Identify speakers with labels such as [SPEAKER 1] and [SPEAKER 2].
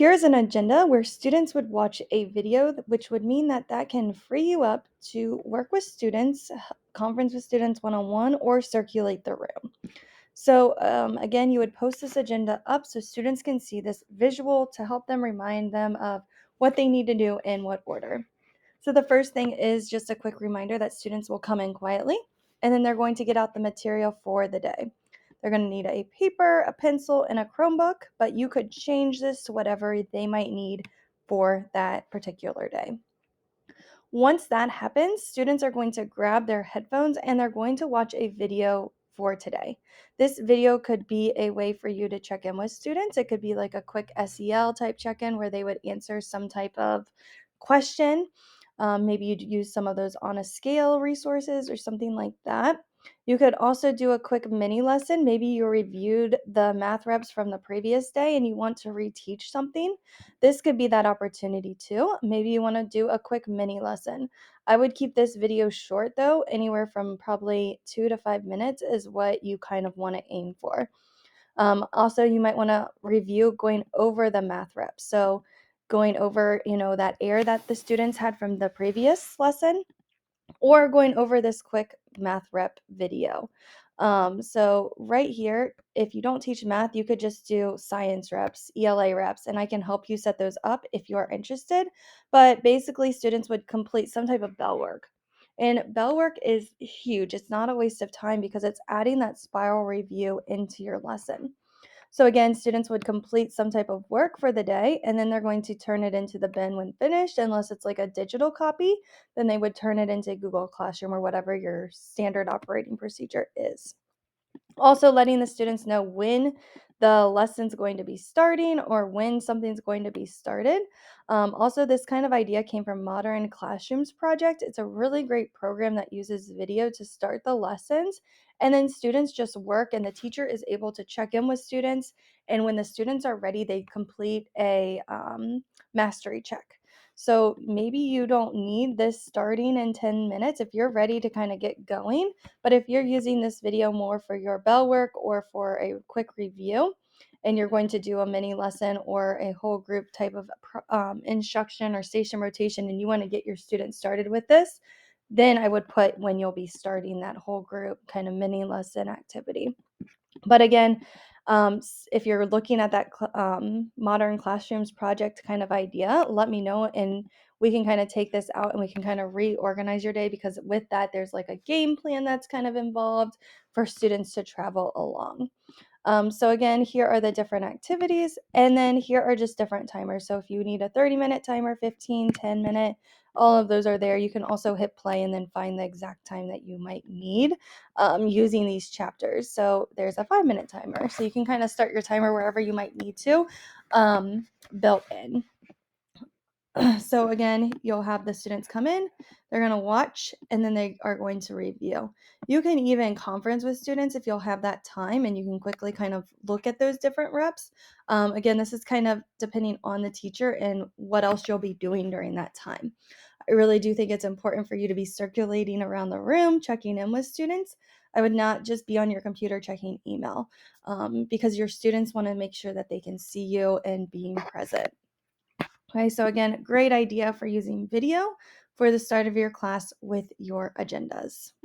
[SPEAKER 1] Here's an agenda where students would watch a video, which would mean that can free you up to work with students, conference with students one-on-one, or circulate the room. So again, you would post this agenda up so students can see this visual to help them remind them of what they need to do in what order. So the first thing is just a quick reminder that students will come in quietly, and then they're going to get out the material for the day. They're going to need a paper, a pencil, and a Chromebook, but you could change this to whatever they might need for that particular day. Once that happens, students are going to grab their headphones and they're going to watch a video for today. This video could be a way for you to check in with students. It could be like a quick SEL type check in where they would answer some type of question. Maybe you'd use some of those on a scale resources or something like that. You could also do a quick mini lesson. Maybe you reviewed the math reps from the previous day and you want to reteach something. This could be that opportunity too. Maybe you want to do a quick mini lesson. I would keep this video short though, anywhere from probably 2 to 5 minutes is what you kind of want to aim for. Also, you might want to review going over the math reps. So going over, that error that the students had from the previous lesson or going over this quick math rep video. So right here, if you don't teach math, you could just do science reps, ELA reps, and I can help you set those up if you are interested. But basically, students would complete some type of bell work. And bell work is huge. It's not a waste of time because it's adding that spiral review into your lesson. So again, students would complete some type of work for the day, and then they're going to turn it into the bin when finished. Unless it's like a digital copy, then they would turn it into Google Classroom or whatever your standard operating procedure is. Also, letting the students know when the lesson's going to be starting or when something's going to be started. Also, this kind of idea came from Modern Classrooms Project. It's a really great program that uses video to start the lessons, and then students just work, and the teacher is able to check in with students. And when the students are ready, they complete a mastery check. So maybe you don't need this starting in 10 minutes if you're ready to kind of get going. But if you're using this video more for your bell work or for a quick review, and you're going to do a mini lesson or a whole group type of instruction or station rotation, and you want to get your students started with this, then I would put when you'll be starting that whole group kind of mini lesson activity. But again, if you're looking at that Modern Classrooms project kind of idea, let me know and we can kind of take this out and we can kind of reorganize your day, because with that, there's like a game plan that's kind of involved for students to travel along. So again, here are the different activities, and then here are just different timers. So if you need a 30-minute timer, 15, 10-minute, all of those are there. You can also hit play and then find the exact time that you might need using these chapters. So there's a 5-minute timer. So you can kind of start your timer wherever you might need to built in. So again, you'll have the students come in, they're going to watch, and then they are going to review. You can even conference with students if you'll have that time, and you can quickly kind of look at those different reps. Again, this is kind of depending on the teacher and what else you'll be doing during that time. I really do think it's important for you to be circulating around the room, checking in with students. I would not just be on your computer checking email because your students want to make sure that they can see you and being present. Okay, so again, great idea for using video for the start of your class with your agendas.